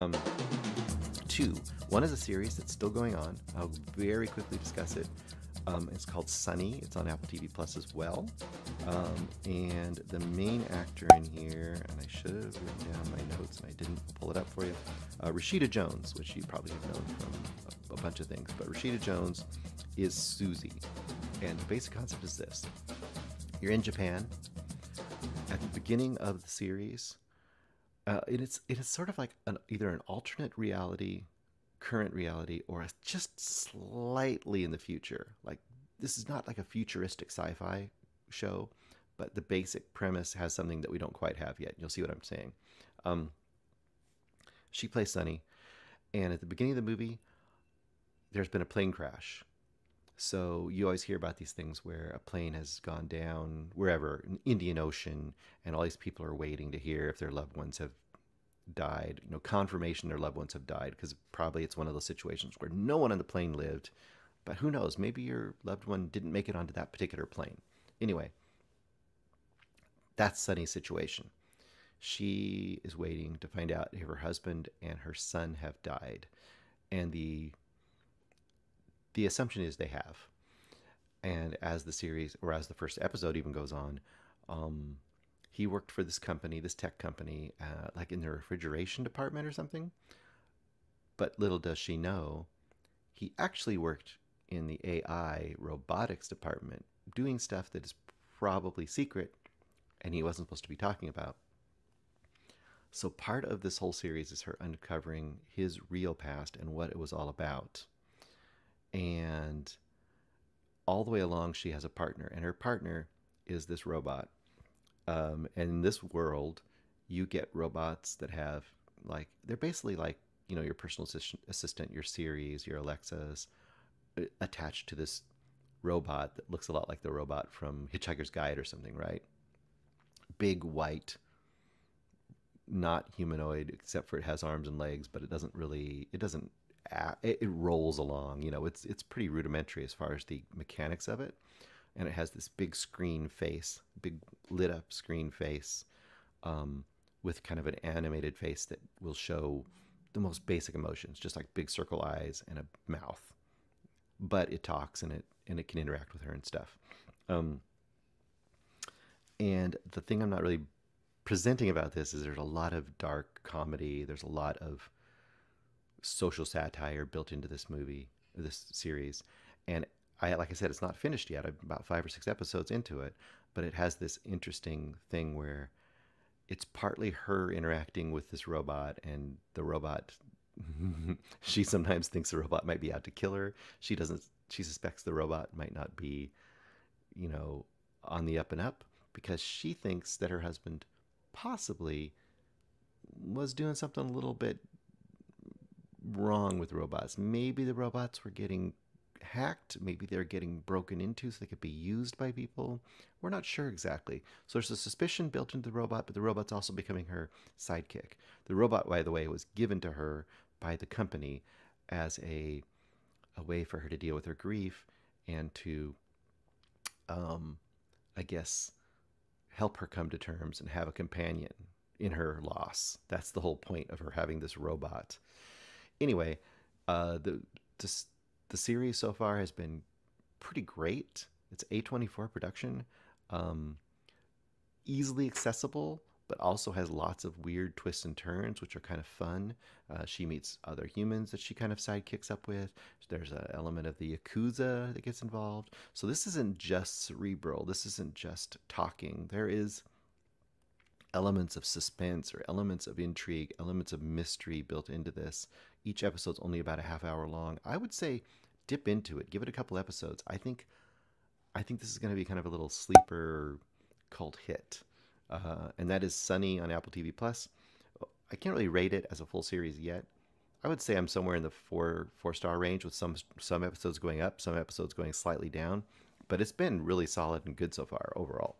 Um, Two. One is a series that's still going on. I'll very quickly discuss it. It's called Sunny. It's on Apple TV Plus as well. And the main actor in here, and I should have written down my notes and I didn't pull it up for you, Rashida Jones, which you probably have known from a bunch of things. But Rashida Jones is Suzie. And the basic concept is this: you're in Japan. At the beginning of the series, it is sort of like either an alternate reality, current reality, or just slightly in the future. Like, this is not like a futuristic sci-fi show, but the basic premise has something that we don't quite have yet. You'll see what I'm saying. Um, she plays Sunny, and at the beginning of the movie, there's been a plane crash. So you always hear about these things where a plane has gone down wherever, in Indian Ocean, and all these people are waiting to hear if their loved ones have died, confirmation their loved ones have died, because probably it's one of those situations where no one on the plane lived, but who knows, maybe your loved one didn't make it onto that particular plane. Anyway, that's Sunny's situation. She is waiting to find out if her husband and her son have died, and the assumption is they have. And as the series, or as the first episode even goes on, um, he worked for this company, this tech company, like in the refrigeration department or something. But little does she know, he actually worked in the AI robotics department, doing stuff that is probably secret and he wasn't supposed to be talking about. So part of this whole series is her uncovering his real past and what it was all about. And all the way along, she has a partner, and her partner is this robot. And in this world, you get robots that have, like, they're basically like, your personal assistant, your Siris, your Alexas, attached to this robot that looks a lot like the robot from Hitchhiker's Guide or something, right? Big, white, not humanoid, except for it has arms and legs, but it doesn't, it rolls along. It's pretty rudimentary as far as the mechanics of it. And it has this big screen face, big lit up screen face, with kind of an animated face that will show the most basic emotions, just like big circle eyes and a mouth. But it talks, and it can interact with her and stuff. Um, and the thing I'm not really presenting about this is there's a lot of dark comedy. There's a lot of social satire built into this movie, this series. And like I said, it's not finished yet. I'm about 5 or 6 episodes into it, but it has this interesting thing where it's partly her interacting with this robot, and the robot, she sometimes thinks the robot might be out to kill her. She doesn't. She suspects the robot might not be, you know, on the up and up, because she thinks that her husband possibly was doing something a little bit wrong with robots. Maybe the robots were getting hacked. Maybe they're getting broken into so they could be used by people. We're not sure exactly. So there's a suspicion built into the robot, but the robot's also becoming her sidekick. The robot, by the way, was given to her by the company as a way for her to deal with her grief and to, um, I guess, help her come to terms and have a companion in her loss. That's the whole point of her having this robot. Anyway, the the series so far has been pretty great. It's A24 production, um, easily accessible, but also has lots of weird twists and turns, which are kind of fun. She meets other humans that she kind of sidekicks up with. There's an element of the Yakuza that gets involved. So this isn't just cerebral. This isn't just talking. There is elements of suspense or elements of intrigue, elements of mystery built into this. Each episode's only about a half hour long. I would say dip into it, give it a couple episodes. I think this is going to be kind of a little sleeper cult hit, and that is Sunny on Apple TV Plus. I can't really rate it as a full series yet. I would say I'm somewhere in the four star range, with some episodes going up, some episodes going slightly down, but it's been really solid and good so far overall.